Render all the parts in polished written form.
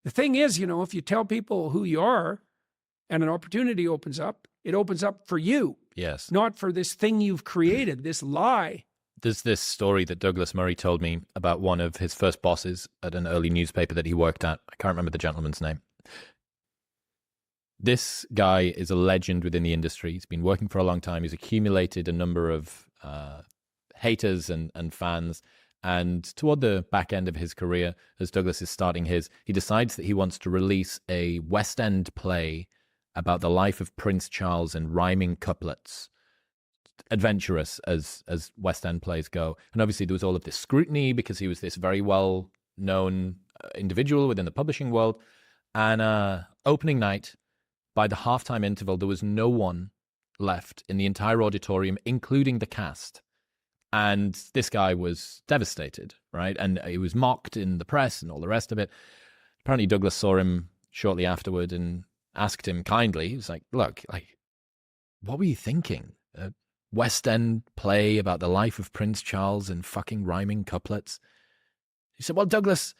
The thing is, if you tell people who you are and an opportunity opens up, it opens up for you. Yes. Not for this thing you've created, this lie. There's this story that Douglas Murray told me about one of his first bosses at an early newspaper that he worked at. I can't remember the gentleman's name. This guy is a legend within the industry. He's been working for a long time. He's accumulated a number of haters and fans. And toward the back end of his career, as Douglas is starting his, he decides that he wants to release a West End play about the life of Prince Charles in rhyming couplets. Adventurous as West End plays go. And obviously there was all of this scrutiny because he was this very well-known individual within the publishing world. And opening night, by the halftime interval, there was no one left in the entire auditorium, including the cast. And this guy was devastated, right? And he was mocked in the press and all the rest of it. Apparently Douglas saw him shortly afterward and asked him kindly. He was like, look, what were you thinking? A West End play about the life of Prince Charles in fucking rhyming couplets? He said, well, Douglas,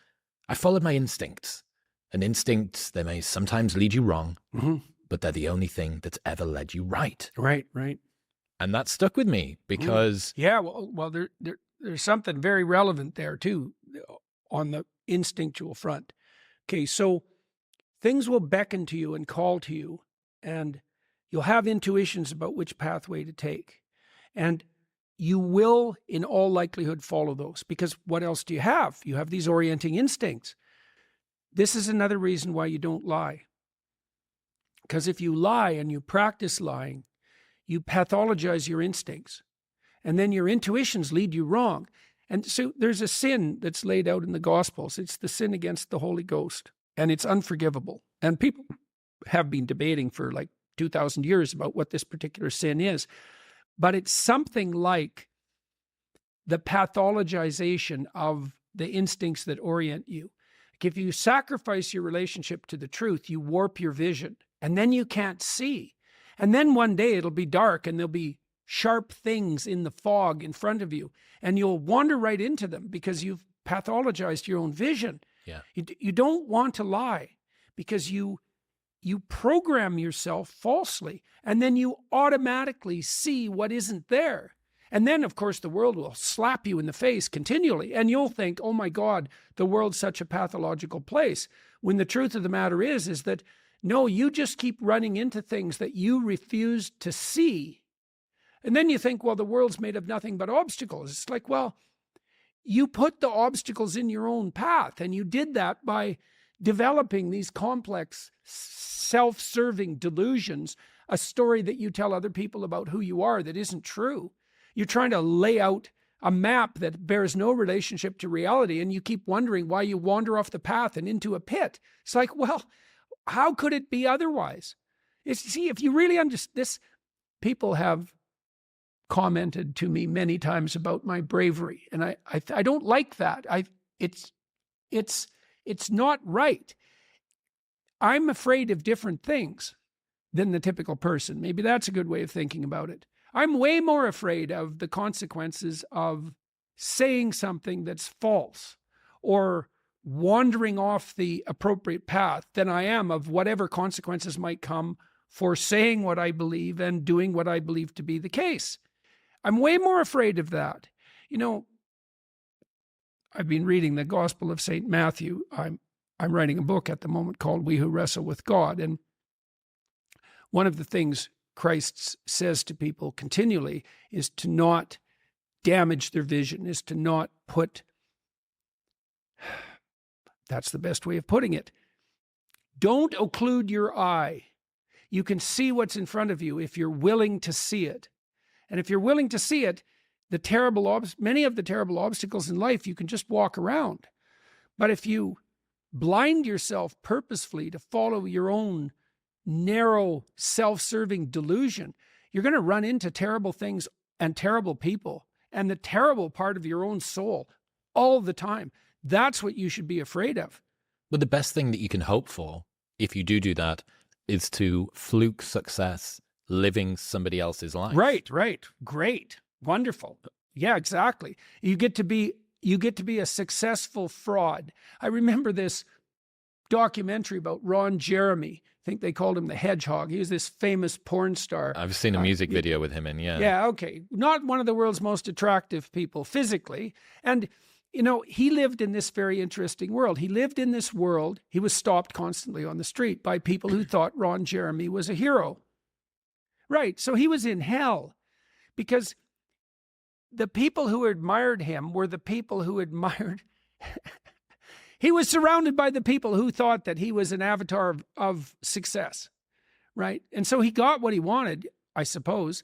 I followed my instincts. And instincts, they may sometimes lead you wrong, but they're the only thing that's ever led you right. Right. And that stuck with me because... Yeah, well, there's something very relevant there, too, on the instinctual front. Okay, so things will beckon to you and call to you, and you'll have intuitions about which pathway to take. And you will, in all likelihood, follow those, because what else do you have? You have these orienting instincts. This is another reason why you don't lie. Because if you lie and you practice lying, you pathologize your instincts, and then your intuitions lead you wrong. And so there's a sin that's laid out in the Gospels. It's the sin against the Holy Ghost, and it's unforgivable. And people have been debating for like 2,000 years about what this particular sin is. But it's something like the pathologization of the instincts that orient you. Like if you sacrifice your relationship to the truth, you warp your vision, and then you can't see. And then one day it'll be dark and there'll be sharp things in the fog in front of you, and you'll wander right into them because you've pathologized your own vision. Yeah. You don't want to lie because you program yourself falsely, and then you automatically see what isn't there. And then, of course, the world will slap you in the face continually, and you'll think, oh my God, the world's such a pathological place. When the truth of the matter is that no, you just keep running into things that you refuse to see. And then you think, well, the world's made of nothing but obstacles. It's like, well, you put the obstacles in your own path, and you did that by developing these complex, self-serving delusions, a story that you tell other people about who you are that isn't true. You're trying to lay out a map that bears no relationship to reality, and you keep wondering why you wander off the path and into a pit. It's like, well, how could it be otherwise? See, if you really understand this, people have commented to me many times about my bravery, and I don't like that. It's not right. I'm afraid of different things than the typical person. Maybe that's a good way of thinking about it. I'm way more afraid of the consequences of saying something that's false or wandering off the appropriate path than I am of whatever consequences might come for saying what I believe and doing what I believe to be the case. I'm way more afraid of that. I've been reading the Gospel of St. Matthew. I'm writing a book at the moment called We Who Wrestle with God. And one of the things Christ says to people continually is to not damage their vision, is to not put... That's the best way of putting it. Don't occlude your eye. You can see what's in front of you if you're willing to see it. And if you're willing to see it, many of the terrible obstacles in life, you can just walk around. But if you blind yourself purposefully to follow your own narrow, self-serving delusion, you're going to run into terrible things and terrible people and the terrible part of your own soul all the time. That's what you should be afraid of. But the best thing that you can hope for, if you do that, is to fluke success living somebody else's life. Right. Great. Wonderful. Yeah, exactly. You get to be a successful fraud. I remember this documentary about Ron Jeremy. I think they called him the Hedgehog. He was this famous porn star. I've seen a music video with him in, yeah. Yeah, okay. Not one of the world's most attractive people physically. And, you know, he lived in this very interesting world. He lived in this world. He was stopped constantly on the street by people who thought Ron Jeremy was a hero. Right. So he was in hell because the people who admired him were the people who admired... He was surrounded by the people who thought that he was an avatar of success, right? And so he got what he wanted, I suppose.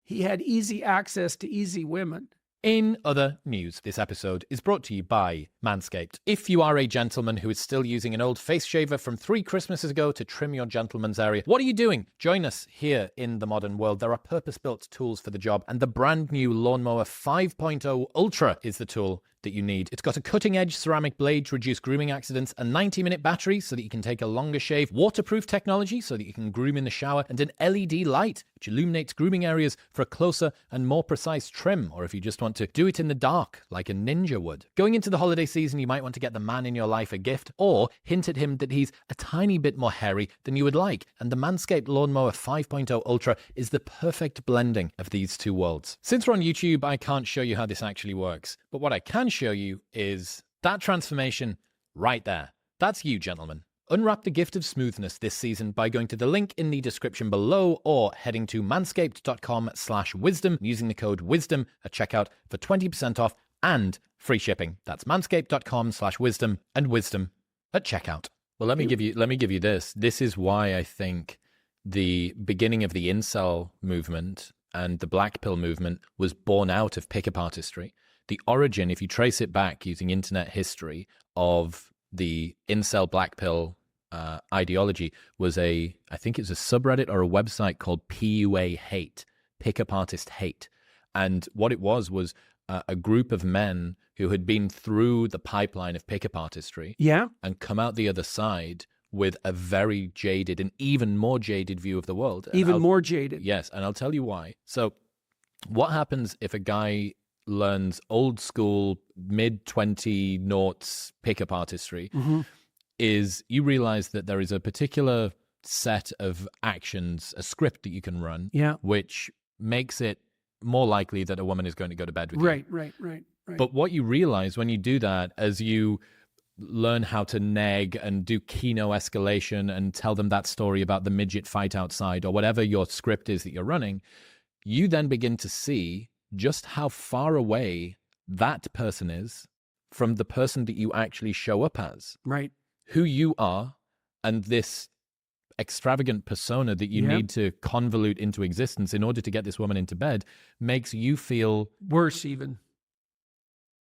He had easy access to easy women. In other news, this episode is brought to you by Manscaped. If you are a gentleman who is still using an old face shaver from 3 Christmases ago to trim your gentleman's area, what are you doing? Join us here in the modern world. There are purpose-built tools for the job, and the brand new Lawnmower 5.0 Ultra is the tool that you need. It's got a cutting-edge ceramic blade to reduce grooming accidents, a 90-minute battery so that you can take a longer shave, waterproof technology so that you can groom in the shower, and an LED light which illuminates grooming areas for a closer and more precise trim, or if you just want to do it in the dark like a ninja would. Going into the holiday season, you might want to get the man in your life a gift, or hint at him that he's a tiny bit more hairy than you would like, and the Manscaped Lawnmower 5.0 Ultra is the perfect blending of these two worlds. Since we're on YouTube, I can't show you how this actually works, but what I can show you is that transformation right there. That's you, gentlemen. Unwrap the gift of smoothness this season by going to the link in the description below or heading to manscaped.com/wisdom using the code wisdom at checkout for 20% off and free shipping. That's manscaped.com/wisdom and wisdom at checkout. Well, let me give you this. This is why I think the beginning of the incel movement and the black pill movement was born out of pickup artistry. The origin, if you trace it back using internet history, of the incel black pill ideology was I think it's a subreddit or a website called PUA Hate, Pickup Artist Hate. And what it was a group of men who had been through the pipeline of pickup artistry and come out the other side with a very jaded and even more jaded view of the world. More jaded. Yes, and I'll tell you why. So what happens if a guy learns old school mid-20 noughts pickup artistry is you realize that there is a particular set of actions, a script that you can run, which makes it more likely that a woman is going to go to bed with you. Right. But what you realize when you do that, as you learn how to neg and do kino escalation and tell them that story about the midget fight outside or whatever your script is that you're running, you then begin to see just how far away that person is from the person that you actually show up as. Right. Who you are and this extravagant persona that you need to convolute into existence in order to get this woman into bed makes you feel worse even.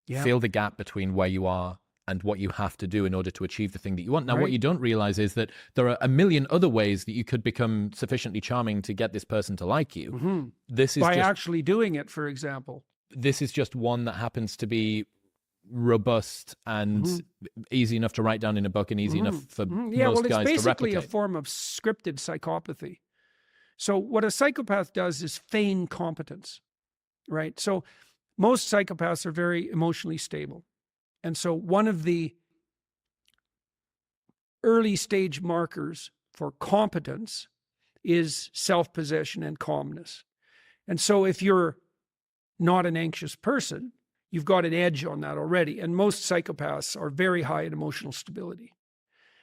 Feel the gap between where you are and what you have to do in order to achieve the thing that you want. Now, what you don't realize is that there are a million other ways that you could become sufficiently charming to get this person to like you. This is by actually doing it, for example. This is just one that happens to be robust and easy enough to write down in a book and easy enough for most guys to replicate. It's basically a form of scripted psychopathy. So what a psychopath does is feign competence, right? So most psychopaths are very emotionally stable. And so one of the early stage markers for competence is self-possession and calmness. And so if you're not an anxious person, you've got an edge on that already. And most psychopaths are very high in emotional stability.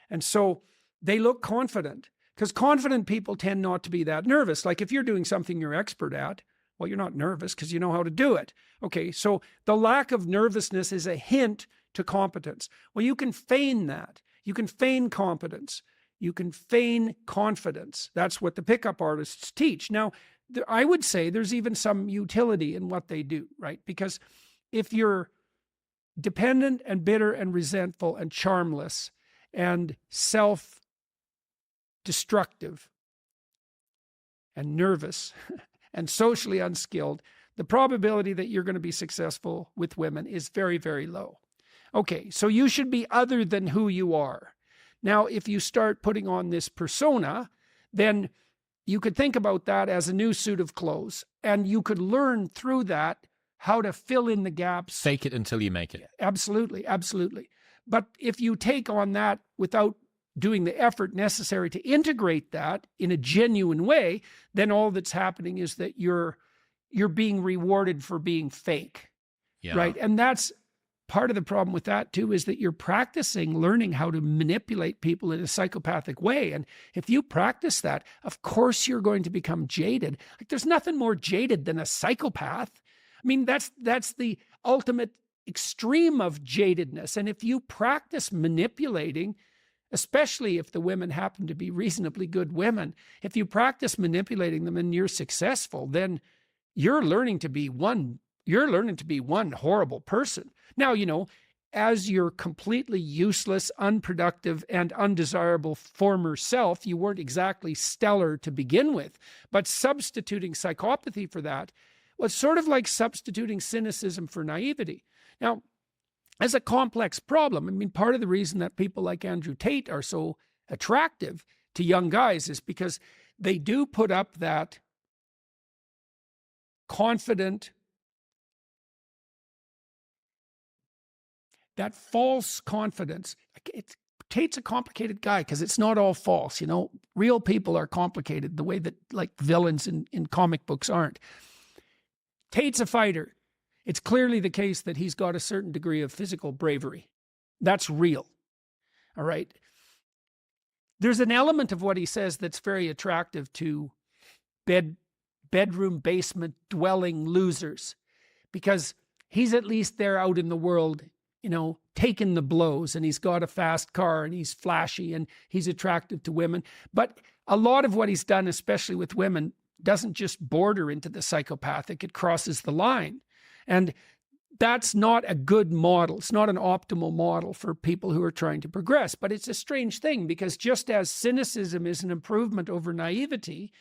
And so they look confident because confident people tend not to be that nervous. Like if you're doing something you're expert at, well, you're not nervous because you know how to do it. Okay, so the lack of nervousness is a hint to competence. Well, you can feign that. You can feign competence. You can feign confidence. That's what the pickup artists teach. Now, I would say there's even some utility in what they do, right? Because if you're dependent and bitter and resentful and charmless and self-destructive and nervous and socially unskilled, the probability that you're going to be successful with women is very, very low. Okay, so you should be other than who you are. Now, if you start putting on this persona, then you could think about that as a new suit of clothes, and you could learn through that how to fill in the gaps. Fake it until you make it. Absolutely, absolutely. But if you take on that without doing the effort necessary to integrate that in a genuine way, then all that's happening is that you're being rewarded for being fake, right? And that's part of the problem with that too, is that you're practicing learning how to manipulate people in a psychopathic way. And if you practice that, of course you're going to become jaded. Like, there's nothing more jaded than a psychopath. I mean, that's the ultimate extreme of jadedness. And if you practice manipulating, especially if the women happen to be reasonably good women, if you practice manipulating them and you're successful, then you're learning to be one horrible person. Now, as your completely useless, unproductive, and undesirable former self, you weren't exactly stellar to begin with, but substituting psychopathy for that was sort of like substituting cynicism for naivety. Now, as a complex problem, I mean, part of the reason that people like Andrew Tate are so attractive to young guys is because they do put up that confident, that false confidence. Tate's a complicated guy because it's not all false. Real people are complicated the way that like villains in comic books aren't. Tate's a fighter. It's clearly the case that he's got a certain degree of physical bravery. That's real. All right. There's an element of what he says that's very attractive to bedroom basement dwelling losers, because he's at least there out in the world, taking the blows, and he's got a fast car and he's flashy and he's attractive to women. But a lot of what he's done, especially with women, doesn't just border into the psychopathic, it crosses the line. And that's not a good model. It's not an optimal model for people who are trying to progress. But it's a strange thing, because just as cynicism is an improvement over naivety,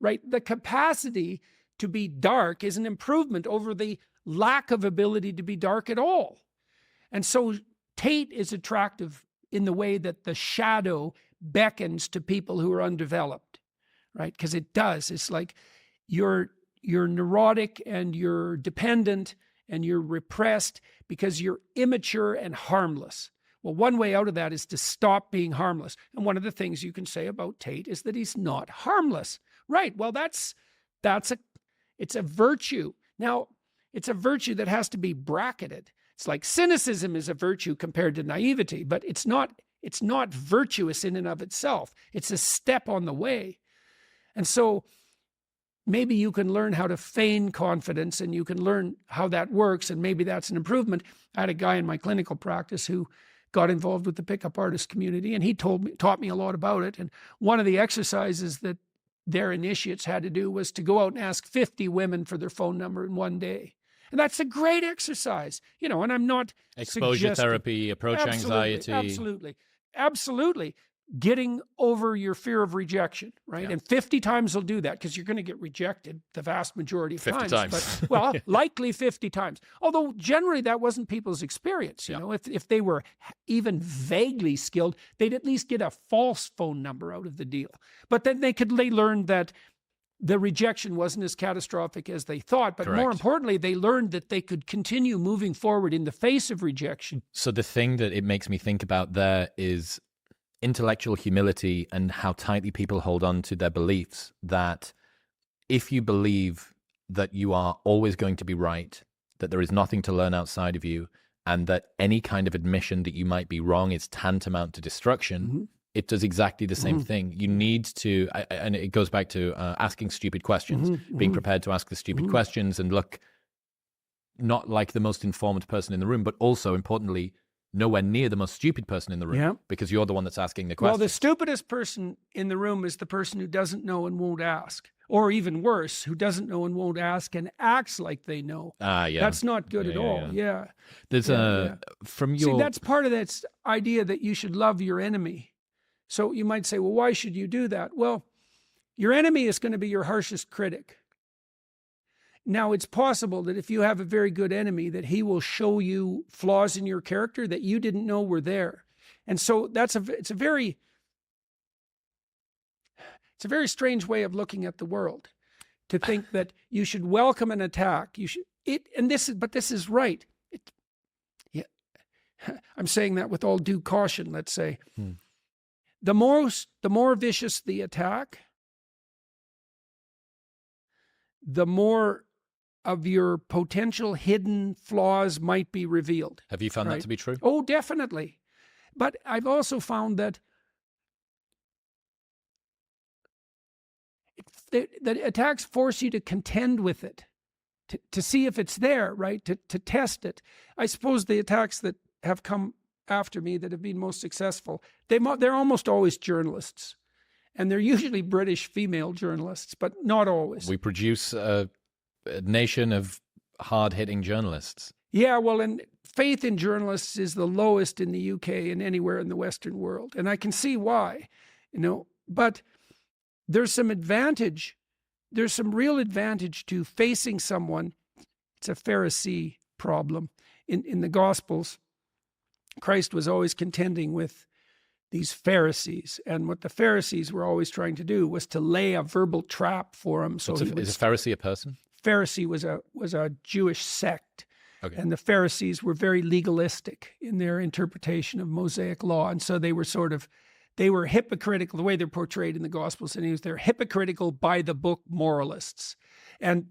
right, the capacity to be dark is an improvement over the lack of ability to be dark at all. And so Tate is attractive in the way that the shadow beckons to people who are undeveloped, right? Because it does. It's like you're neurotic and you're dependent and you're repressed because you're immature and harmless. Well, one way out of that is to stop being harmless. And one of the things you can say about Tate is that he's not harmless. Right. Well, it's a virtue. Now, it's a virtue that has to be bracketed. It's like cynicism is a virtue compared to naivety, but it's not virtuous in and of itself. It's a step on the way. And so maybe you can learn how to feign confidence, and you can learn how that works, and maybe that's an improvement. I had a guy in my clinical practice who got involved with the pickup artist community, and he taught me a lot about it. And one of the exercises that their initiates had to do was to go out and ask 50 women for their phone number in one day. And that's a great exercise, and I'm not exposure therapy, approach anxiety. Absolutely. Getting over your fear of rejection, right? Yeah. And 50 times will do that, because you're going to get rejected the vast majority of 50 times. But, likely 50 times. Although generally that wasn't people's experience. You know, if they were even vaguely skilled, they'd at least get a false phone number out of the deal. But then they learned that the rejection wasn't as catastrophic as they thought. But more importantly, they learned that they could continue moving forward in the face of rejection. So the thing that it makes me think about there is intellectual humility and how tightly people hold on to their beliefs, that if you believe that you are always going to be right, that there is nothing to learn outside of you, and that any kind of admission that you might be wrong is tantamount to destruction, it does exactly the same thing. You need to, and it goes back to asking stupid questions, being prepared to ask the stupid questions and look not like the most informed person in the room, but also importantly, nowhere near the most stupid person in the room, because you're the one that's asking the question. Well, the stupidest person in the room is the person who doesn't know and won't ask. Or even worse, who doesn't know and won't ask and acts like they know. That's not good at all. There's from your... See, that's part of that idea that you should love your enemy. So you might say, well, why should you do that? Well, your enemy is going to be your harshest critic. Now, it's possible that if you have a very good enemy, that he will show you flaws in your character that you didn't know were there. And so it's a very strange way of looking at the world, to think that you should welcome an attack. This is right. I'm saying that with all due caution, let's say. The more vicious the attack, the more of your potential hidden flaws might be revealed. Have you found that to be true? Oh, definitely. But I've also found that the attacks force you to contend with it, to see if it's there, right? To test it. I suppose the attacks that have come after me that have been most successful, they're almost always journalists. And they're usually British female journalists, but not always. We produce a nation of hard-hitting journalists. Yeah, well, and faith in journalists is the lowest in the UK and anywhere in the Western world. And I can see why, but there's some advantage. There's some real advantage to facing someone. It's a Pharisee problem. In the Gospels, Christ was always contending with these Pharisees. And what the Pharisees were always trying to do was to lay a verbal trap for him. So is a Pharisee a person? Pharisee was a Jewish sect. Okay. And the Pharisees were very legalistic in their interpretation of Mosaic law. And so they were hypocritical, the way they're portrayed in the Gospels. And they're hypocritical by the book moralists. And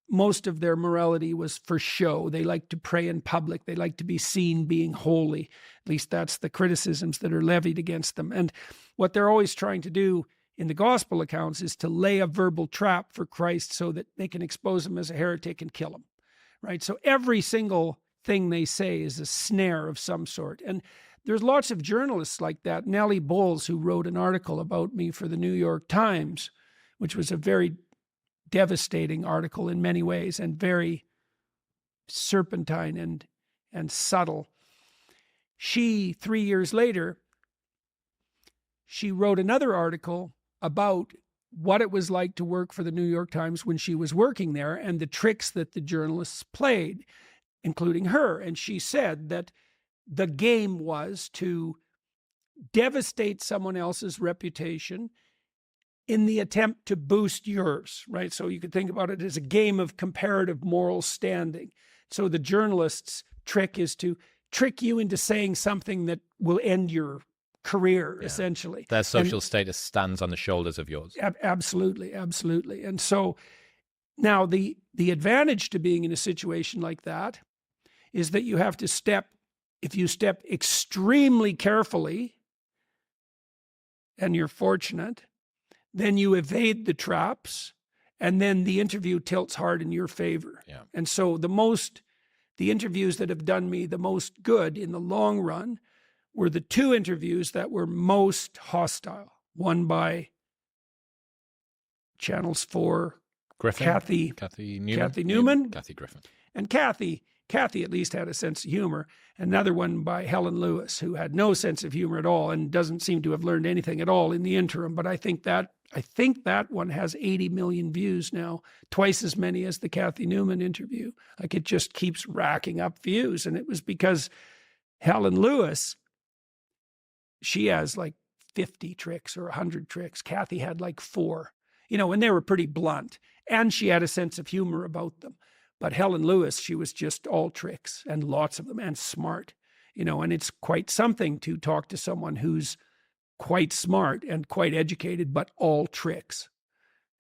most of their morality was for show. They liked to pray in public. They liked to be seen being holy. At least that's the criticisms that are levied against them. And what they're always trying to do in the gospel accounts is to lay a verbal trap for Christ so that they can expose him as a heretic and kill him, right? So every single thing they say is a snare of some sort. And there's lots of journalists like that. Nellie Bowles, who wrote an article about me for the New York Times, which was a very devastating article in many ways and very serpentine and subtle. 3 years later, she wrote another article about what it was like to work for the New York Times when she was working there and the tricks that the journalists played, including her. And she said that the game was to devastate someone else's reputation in the attempt to boost yours, right? So you could think about it as a game of comparative moral standing. So the journalist's trick is to trick you into saying something that will end your career, essentially. Their social status stands on the shoulders of yours. Absolutely, absolutely. And so now the advantage to being in a situation like that is that you have to if you step extremely carefully, and you're fortunate, then you evade the traps, and then the interview tilts hard in your favor. Yeah. And so the interviews that have done me the most good in the long run were the 2 interviews that were most hostile. One by Channel's 4, Griffin? Kathy Newman. Kathy Griffin. And Kathy at least had a sense of humor. Another one by Helen Lewis, who had no sense of humor at all and doesn't seem to have learned anything at all in the interim. But I think that one has 80 million views now, twice as many as the Kathy Newman interview. Like, it just keeps racking up views. And it was because Helen Lewis, she has like 50 tricks or 100 tricks. Kathy had like 4, and they were pretty blunt. And she had a sense of humor about them. But Helen Lewis, she was just all tricks, and lots of them, and smart, and it's quite something to talk to someone who's quite smart and quite educated, but all tricks.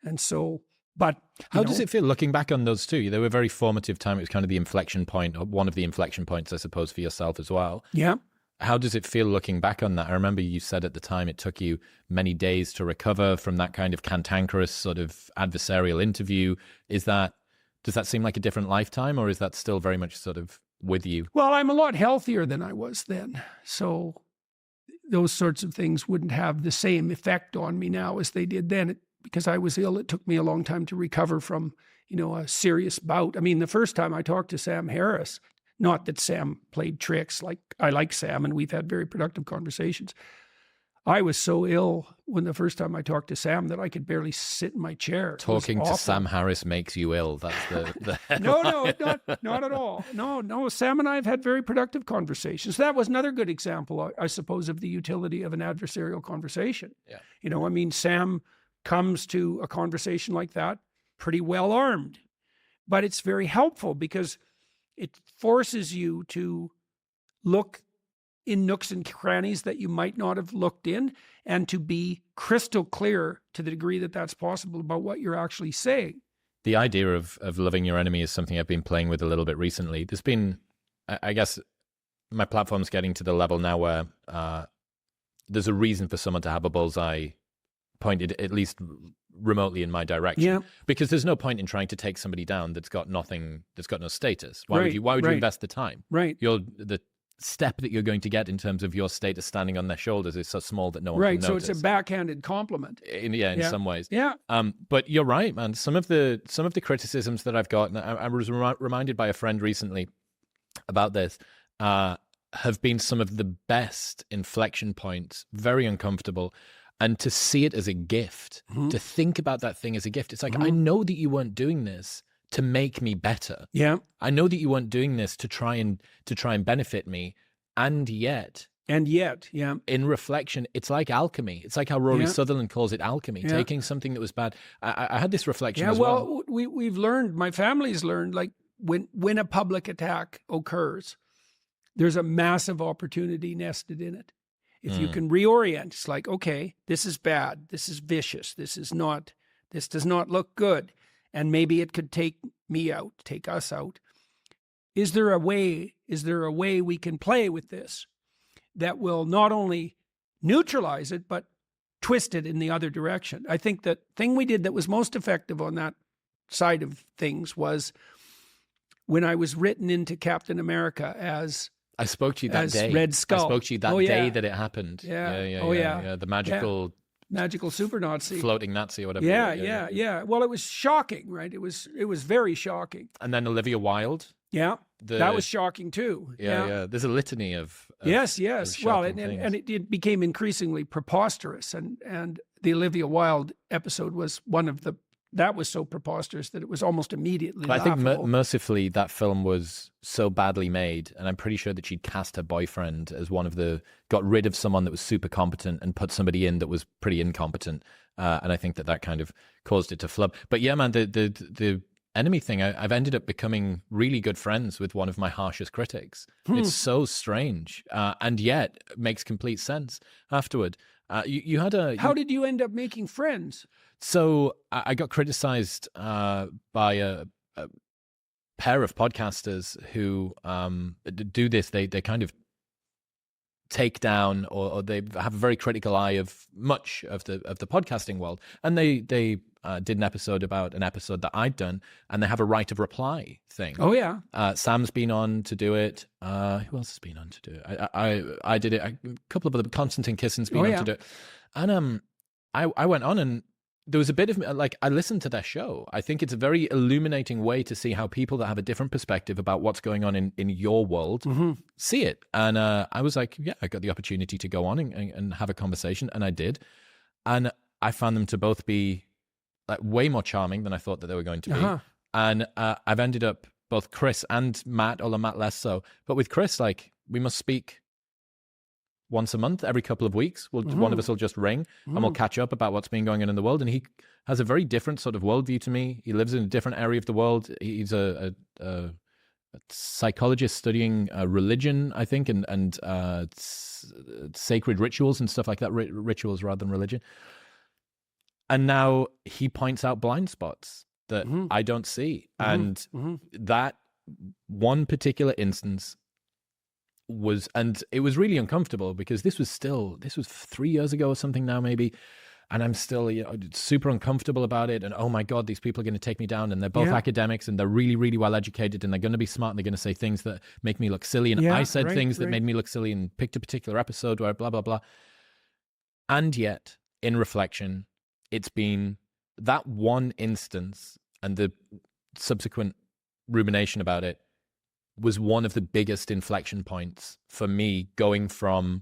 And so, but how does it feel looking back on those 2? They were a very formative time. It was kind of the inflection point, or one of the inflection points, I suppose, for yourself as well. Yeah. How does it feel looking back on that? I remember you said at the time it took you many days to recover from that kind of cantankerous sort of adversarial interview. Does that seem like a different lifetime, or is that still very much sort of with you? Well, I'm a lot healthier than I was then. So those sorts of things wouldn't have the same effect on me now as they did then. Because I was ill, it took me a long time to recover from, a serious bout. I mean, the first time I talked to Sam Harris, not that Sam played tricks, like I like Sam and we've had very productive conversations. I was so ill when the first time I talked to Sam that I could barely sit in my chair. Talking to Sam Harris makes you ill. That's the No, not at all. No. Sam and I have had very productive conversations. That was another good example, I suppose, of the utility of an adversarial conversation. Yeah. Sam comes to a conversation like that pretty well armed, but it's very helpful because it forces you to look in nooks and crannies that you might not have looked in, and to be crystal clear to the degree that that's possible about what you're actually saying. The idea of loving your enemy is something I've been playing with a little bit recently. There's been, I guess, my platform's getting to the level now where there's a reason for someone to have a bullseye pointed at least remotely in my direction. Yeah. Because there's no point in trying to take somebody down that's got nothing, that's got no status. Why would you invest the time? Right. The step that you're going to get in terms of your status standing on their shoulders is so small that no one can notice. So it's a backhanded compliment. In some ways. Yeah. But you're right, man. Some of the criticisms that I've got, and I was reminded by a friend recently about this, have been some of the best inflection points, very uncomfortable. And to see it as a gift, to think about that thing as a gift. It's like, I know that you weren't doing this to make me better. Yeah. I know that you weren't doing this to try and benefit me. And yet, yeah. In reflection, it's like alchemy. It's like how Rory Sutherland calls it alchemy, taking something that was bad. I had this reflection as well. We've learned, my family's learned, like when a public attack occurs, there's a massive opportunity nested in it. If you can reorient, it's like, okay, this is bad. This is vicious. This does not look good. And maybe it could take me out, take us out. Is there a way we can play with this that will not only neutralize it, but twist it in the other direction? I think the thing we did that was most effective on that side of things was when I was written into Captain America as I spoke to you that day. Red Skull. I spoke to you that day that it happened. Yeah. The magical super Nazi, floating Nazi or whatever. Yeah. Well, it was shocking, right? It was very shocking. And then Olivia Wilde. Yeah, that was shocking too. Yeah. There's a litany of yes. Of Well, and it became increasingly preposterous, and the Olivia Wilde episode was one of the. That was so preposterous that it was almost immediately laughable. I think mercifully that film was so badly made, and I'm pretty sure that she'd cast her boyfriend as got rid of someone that was super competent and put somebody in that was pretty incompetent. And I think that kind of caused it to flub. But yeah, man, the enemy thing, I've ended up becoming really good friends with one of my harshest critics. It's so strange, and yet makes complete sense afterward. You had How did you end up making friends? So I got criticized by a pair of podcasters who do this. They kind of take down or they have a very critical eye of much of the podcasting world. And they did an episode about an episode that I'd done, and they have a right of reply thing. Oh yeah. Sam's been on to do it. Who else has been on to do it? I did it. A couple of other, Constantine Kissin's been on to do it. And I went on, and there was a bit of, like, I listened to their show. I think it's a very illuminating way to see how people that have a different perspective about what's going on in your world see it. And I was like, yeah, I got the opportunity to go on and have a conversation, and I did. And I found them to both be like way more charming than I thought that they were going to be. And I've ended up, both Chris and Matt, although Matt less so, but with Chris, like, we must speak once a month, every couple of weeks. One of us will just ring and we'll catch up about what's been going on in the world. And he has a very different sort of worldview to me. He lives in a different area of the world. He's a psychologist studying religion, I think, and sacred rituals and stuff like that, rituals rather than religion. And now he points out blind spots that I don't see. And that one particular instance it was really uncomfortable, because this was 3 years ago or something now, maybe. And I'm still super uncomfortable about it. And oh my God, these people are going to take me down, and they're both academics, and they're really, really well educated, and they're going to be smart, and they're going to say things that make me look silly. And I said things that made me look silly, and picked a particular episode where blah, blah, blah. And yet, in reflection, it's been that one instance and the subsequent rumination about it was one of the biggest inflection points for me, going from